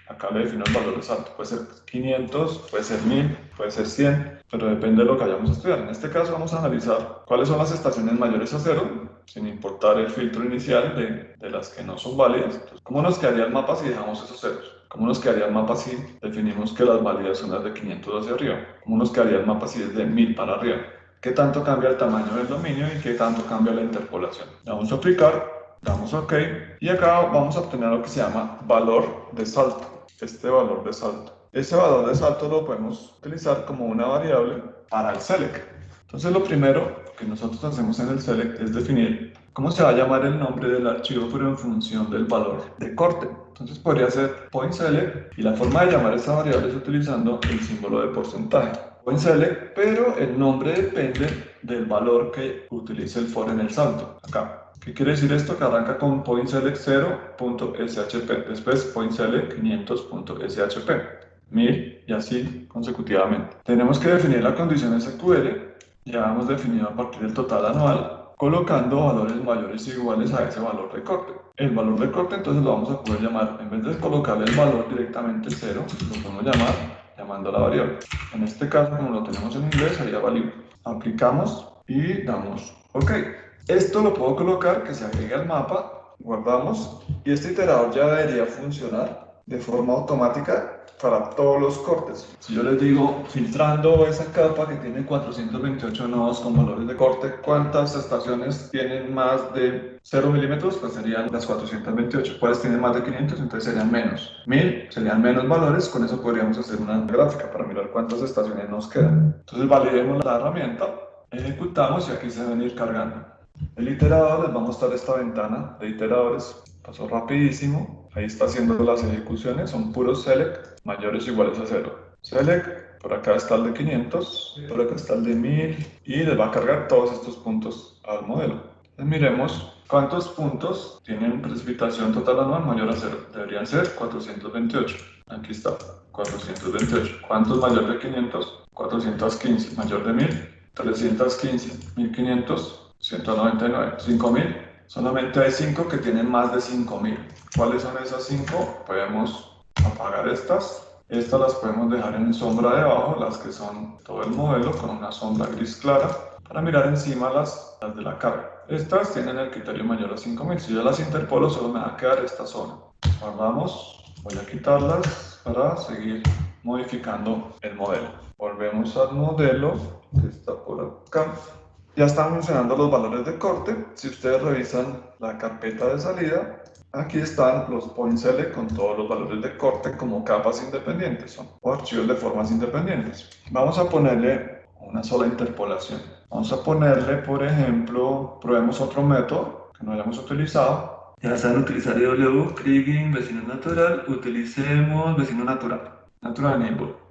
Acá le defino el valor de salto. Puede ser 500, puede ser 1000, puede ser 100, pero depende de lo que vayamos a estudiar. En este caso vamos a analizar cuáles son las estaciones mayores a 0, sin importar el filtro inicial de las que no son válidas. Entonces, ¿cómo nos quedaría el mapa si dejamos esos ceros? ¿Cómo nos quedaría el mapa si definimos que las válidas son las de 500 hacia arriba? ¿Cómo nos quedaría el mapa si es de 1000 para arriba? ¿Qué tanto cambia el tamaño del dominio y qué tanto cambia la interpolación? Vamos a aplicar, damos OK y acá vamos a obtener lo que se llama valor de salto. Este valor de salto. Ese valor de salto lo podemos utilizar como una variable para el select. Entonces lo primero que nosotros hacemos en el select es definir cómo se va a llamar el nombre del archivo, pero en función del valor de corte. Entonces podría ser point select y la forma de llamar esa variable es utilizando el símbolo de porcentaje. Point select, pero el nombre depende del valor que utilice el for en el salto. Acá. ¿Qué quiere decir esto? Que arranca con point select 0.shp, después point select 500.shp, 1000 y así consecutivamente. Tenemos que definir la condición SQL, ya hemos definido a partir del total anual, colocando valores mayores o iguales a ese valor de corte. El valor de corte entonces lo vamos a poder llamar, en vez de colocarle el valor directamente 0, lo podemos llamar llamando a la variable. En este caso, como lo tenemos en inglés, sería value. Aplicamos y damos OK. Esto lo puedo colocar que se agregue al mapa, guardamos y este iterador ya debería funcionar de forma automática para todos los cortes. Si yo les digo, filtrando esa capa que tiene 428 nodos con valores de corte, ¿cuántas estaciones tienen más de 0 milímetros? Pues serían las 428. ¿Cuáles tienen más de 500? Entonces serían menos. 1000 serían menos valores. Con eso podríamos hacer una gráfica para mirar cuántas estaciones nos quedan. Entonces validemos la herramienta, ejecutamos y aquí se van a ir cargando. El iterador, les va a mostrar esta ventana de iteradores. Pasó rapidísimo. Ahí está haciendo las ejecuciones. Son puros select mayores o iguales a 0. Select, por acá está el de 500, por acá está el de 1000 y les va a cargar todos estos puntos al modelo. Entonces miremos cuántos puntos tienen precipitación total anual mayor a 0. Deberían ser 428. Aquí está, 428. ¿Cuántos mayor de 500? 415. Mayor de 1000, 315. 1500. 199, 5000, solamente hay 5 que tienen más de 5000. ¿Cuáles son esas 5? Podemos apagar estas. Estas las podemos dejar en sombra debajo, las que son todo el modelo con una sombra gris clara, para mirar encima las de la carga. Estas tienen el criterio mayor a 5000. Si yo las interpolo, solo me va a quedar esta zona. Guardamos, voy a quitarlas para seguir modificando el modelo. Volvemos al modelo que está por acá. Ya están funcionando los valores de corte. Si ustedes revisan la carpeta de salida, aquí están los point select con todos los valores de corte como capas independientes o archivos de formas independientes. Vamos a ponerle una sola interpolación. Vamos a ponerle, por ejemplo, probemos otro método que no hayamos utilizado. Ya saben utilizar IW, Kriging, vecino natural. Utilicemos vecino natural, natural neighbor.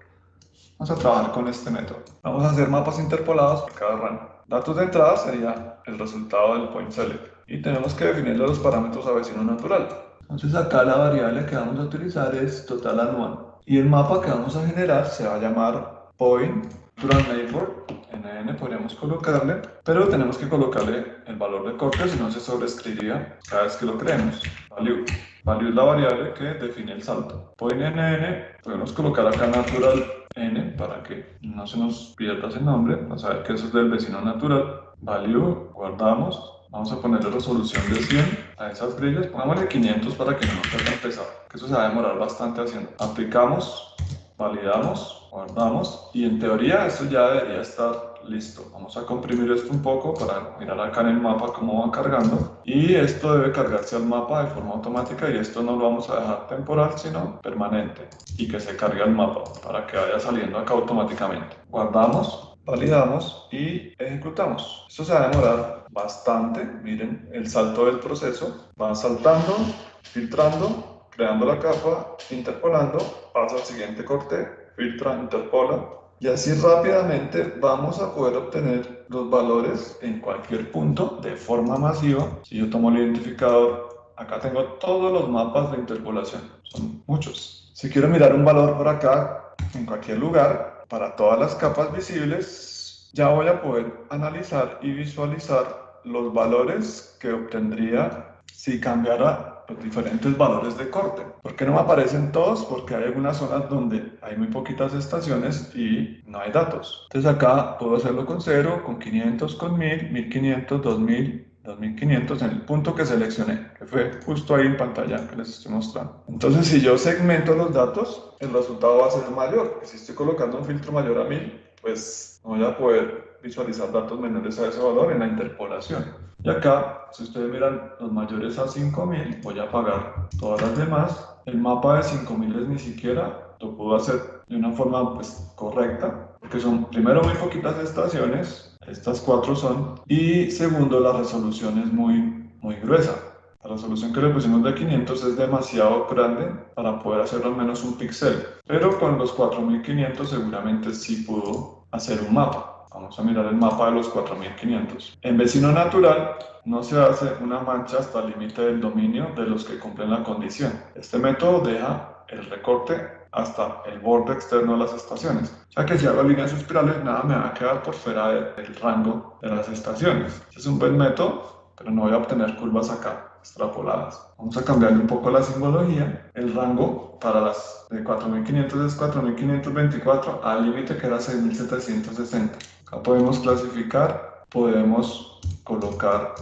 Vamos a trabajar con este método. Vamos a hacer mapas interpolados por cada rango. Datos de entrada sería el resultado del point select. Y tenemos que definirle los parámetros a vecino natural. Entonces acá la variable que vamos a utilizar es total anual. Y el mapa que vamos a generar se va a llamar point natural neighbor. NN podríamos colocarle, pero tenemos que colocarle el valor de corte, si no se sobrescribiría cada vez que lo creemos. Value. Value es la variable que define el salto. Point NN, podemos colocar acá natural N para que no se nos pierda ese nombre, para saber que eso es del vecino natural. Value, guardamos. Vamos a ponerle resolución de 100 a esas grillas. Pongámosle 500 para que no nos sea tan pesado, que eso se va a demorar bastante haciendo. Aplicamos, validamos, guardamos y en teoría esto ya debería estar listo. Vamos a comprimir esto un poco para mirar acá en el mapa cómo va cargando. Y esto debe cargarse al mapa de forma automática y esto no lo vamos a dejar temporal sino permanente y que se cargue al mapa para que vaya saliendo acá automáticamente. Guardamos. Validamos y ejecutamos. Esto se va a demorar bastante. Miren el salto del proceso. Va saltando, filtrando, creando la capa, interpolando, pasa al siguiente corte, filtra, interpola. Y así rápidamente vamos a poder obtener los valores en cualquier punto de forma masiva. Si yo tomo el identificador, acá tengo todos los mapas de interpolación. Son muchos. Si quiero mirar un valor por acá, en cualquier lugar, para todas las capas visibles, ya voy a poder analizar y visualizar los valores que obtendría si cambiara los diferentes valores de corte. ¿Por qué no me aparecen todos? Porque hay algunas zonas donde hay muy poquitas estaciones y no hay datos. Entonces acá puedo hacerlo con 0, con 500, con 1000, 1500, 2000, 2500 en el punto que seleccioné, que fue justo ahí en pantalla que les estoy mostrando. Entonces, si yo segmento los datos, el resultado va a ser mayor. Si estoy colocando un filtro mayor a 1000, pues no voy a poder visualizar datos menores a ese valor en la interpolación. Y acá, si ustedes miran los mayores a 5000, voy a apagar todas las demás. El mapa de 5000 es ni siquiera lo puedo hacer de una forma correcta, porque son primero muy poquitas estaciones, estas 4 son, y segundo la resolución es muy gruesa. La resolución que le pusimos de 500 es demasiado grande para poder hacer al menos un píxel, pero con los 4500 seguramente sí pudo hacer un mapa. Vamos a mirar el mapa de los 4500. En vecino natural no se hace una mancha hasta el límite del dominio de los que cumplen la condición. Este método deja el recorte hasta el borde externo de las estaciones. O sea que si hago líneas espirales, nada me va a quedar por fuera del rango de las estaciones. Este es un buen método, pero no voy a obtener curvas acá extrapoladas. Vamos a cambiarle un poco la simbología. El rango para las de 4500 es 4524 al límite que era 6760. Acá podemos clasificar, podemos colocar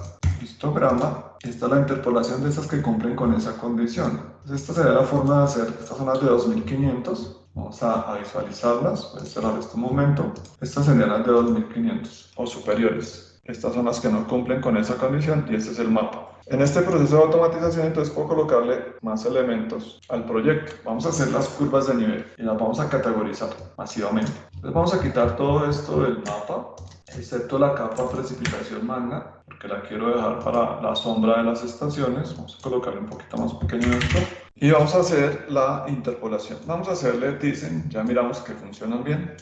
histograma. Esta es la interpolación de esas que cumplen con esa condición. Entonces, esta sería la forma de hacer estas zonas de 2500. Vamos a visualizarlas. Voy a cerrar este momento. Estas serían las de 2500 o superiores. Estas son las que no cumplen con esa condición y este es el mapa. En este proceso de automatización entonces puedo colocarle más elementos al proyecto. Vamos a hacer las curvas de nivel y las vamos a categorizar masivamente. Entonces vamos a quitar todo esto del mapa, excepto la capa precipitación magna, porque la quiero dejar para la sombra de las estaciones. Vamos a colocarle un poquito más pequeño esto. Y vamos a hacer la interpolación. Vamos a hacerle dicen, ya miramos que funcionan bien.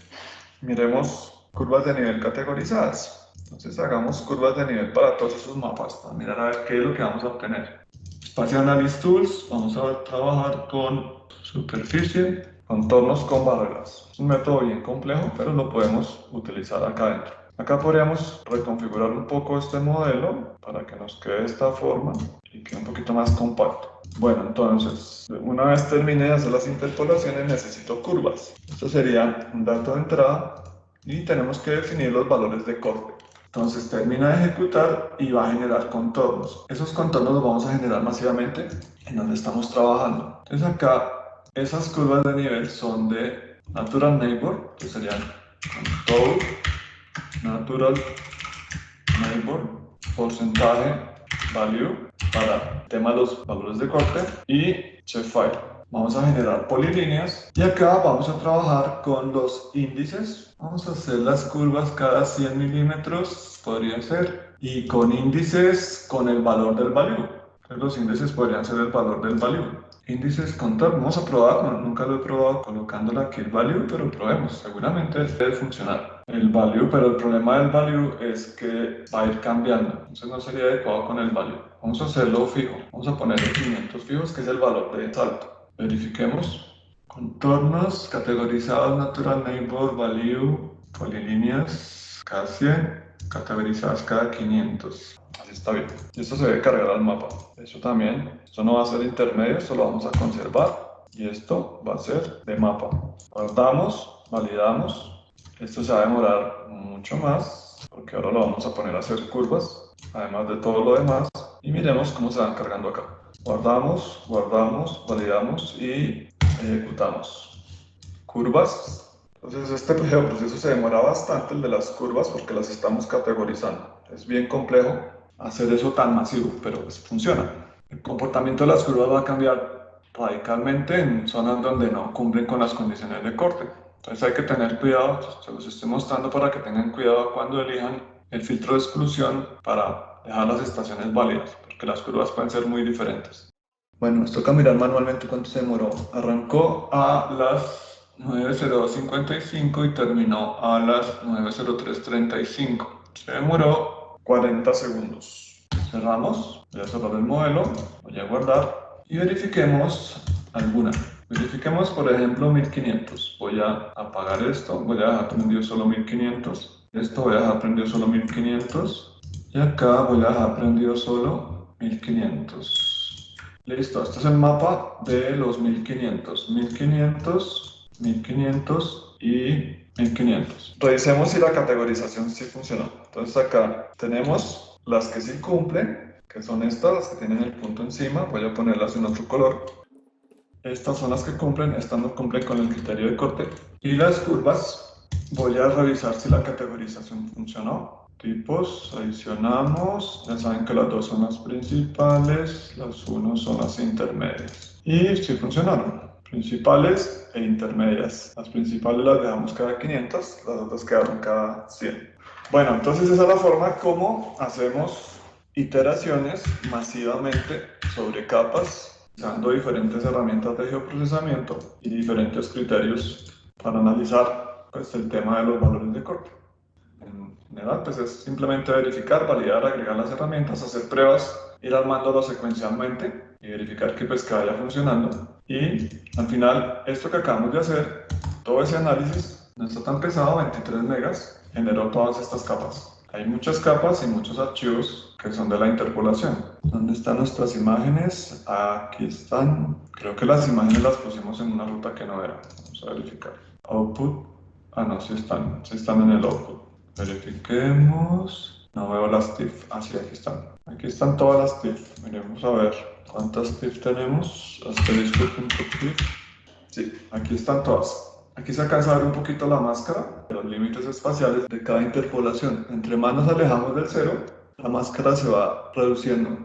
Miremos curvas de nivel categorizadas. Entonces hagamos curvas de nivel para todos esos mapas, para mirar a ver qué es lo que vamos a obtener. Spatial Analysis Tools, vamos a trabajar con superficie, contornos con barreras. Es un método bien complejo, pero lo podemos utilizar acá adentro. Acá podríamos reconfigurar un poco este modelo para que nos quede de esta forma y quede un poquito más compacto. Bueno, entonces, una vez termine de hacer las interpolaciones, necesito curvas. Esto sería un dato de entrada y tenemos que definir los valores de corte. Entonces termina de ejecutar y va a generar contornos. Esos contornos los vamos a generar masivamente en donde estamos trabajando. Entonces acá esas curvas de nivel son de Natural Neighbor, que serían Contour, Natural Neighbor, porcentaje, value, para el tema de los valores de corte y Shapefile. Vamos a generar polilíneas y acá vamos a trabajar con los índices. Vamos a hacer las curvas cada 100 milímetros, podría ser, y con índices con el valor del value. Entonces los índices podrían ser el valor del value. índices contar, vamos a probar, nunca lo he probado colocándole aquí el value, pero probemos, seguramente debe funcionar el value, pero el problema del value es que va a ir cambiando, entonces no sería adecuado con el value. Vamos a hacerlo fijo, vamos a ponerle 500 fijos, que es el valor de salto. Verifiquemos. Contornos, categorizados, natural neighbor, value, polilíneas, cada 100, categorizadas cada 500. Así está bien. Y esto se debe cargar al mapa. Eso también, esto no va a ser intermedio, esto lo vamos a conservar. Y esto va a ser de mapa. Guardamos, validamos. Esto se va a demorar mucho más, porque ahora lo vamos a poner a hacer curvas, además de todo lo demás. Y miremos cómo se van cargando acá. Guardamos, guardamos, validamos y ejecutamos. Curvas. Entonces este proceso se demora bastante, el de las curvas, porque las estamos categorizando. Es bien complejo hacer eso tan masivo, pero pues funciona. El comportamiento de las curvas va a cambiar radicalmente en zonas donde no cumplen con las condiciones de corte. Entonces hay que tener cuidado, se los estoy mostrando para que tengan cuidado cuando elijan el filtro de exclusión para dejar las estaciones válidas, porque las curvas pueden ser muy diferentes. Bueno, nos toca mirar manualmente cuánto se demoró. Arrancó a las 9:02:55 y terminó a las 9:03:35. Se demoró 40 segundos. Cerramos, voy a cerrar el modelo, voy a guardar y verifiquemos alguna. Verifiquemos, por ejemplo, 1500. Voy a apagar esto, voy a dejar prendido solo 1500. Esto voy a dejar prendido solo 1500. Y acá voy a dejar prendido solo 1500. Listo, este es el mapa de los 1500, 1500, 1500 y 1500. Revisemos si la categorización sí funcionó. Entonces acá tenemos las que sí cumplen, que son estas, las que tienen el punto encima. Voy a ponerlas en otro color. Estas son las que cumplen, estas no cumplen con el criterio de corte. Y las curvas, voy a revisar si la categorización funcionó. Tipos, adicionamos, ya saben que las dos son las principales, las 1 son las intermedias. Y sí funcionaron, principales e intermedias. Las principales las dejamos cada 500, las otras quedaron cada 100. Bueno, entonces esa es la forma como hacemos iteraciones masivamente sobre capas, usando diferentes herramientas de geoprocesamiento y diferentes criterios para analizar pues, el tema de los valores de corte. En general, pues es simplemente verificar, validar, agregar las herramientas, hacer pruebas, ir armándolo secuencialmente y verificar que pues que vaya funcionando. Y al final, esto que acabamos de hacer, todo ese análisis, no está tan pesado, 23 megas, generó todas estas capas. Hay muchas capas y muchos archivos que son de la interpolación. ¿Dónde están nuestras imágenes? Aquí están. Creo que las imágenes las pusimos en una ruta que no era. Vamos a verificar. Output. Ah, no, sí están en el output. Verifiquemos. No veo las TIFF. Ah, sí, aquí están. Aquí están todas las TIFF. Miremos a ver cuántas TIFF tenemos. Asterisco.TIFF. Sí, aquí están todas. Aquí se alcanza a ver un poquito la máscara de los límites espaciales de cada interpolación. Entre más nos alejamos del cero, la máscara se va reduciendo.